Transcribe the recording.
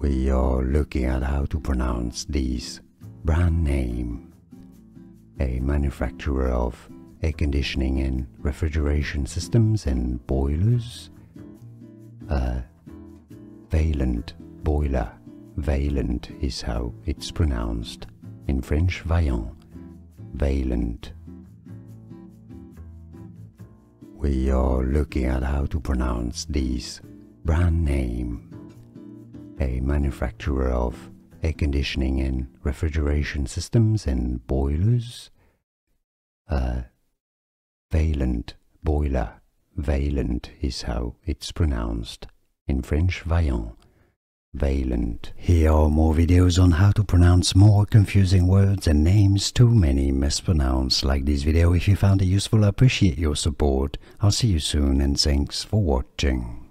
We are looking at how to pronounce this brand name, a manufacturer of air conditioning and refrigeration systems and boilers. Vaillant boiler. Vaillant is how it's pronounced. In French, Vaillant. Vaillant. We are looking at how to pronounce this brand name, a manufacturer of air conditioning and refrigeration systems and boilers. Vaillant boiler. Vaillant is how it's pronounced. In French, Vaillant. Vaillant. Here are more videos on how to pronounce more confusing words and names too many mispronounced. Like this video if you found it useful. I appreciate your support. I'll see you soon and thanks for watching.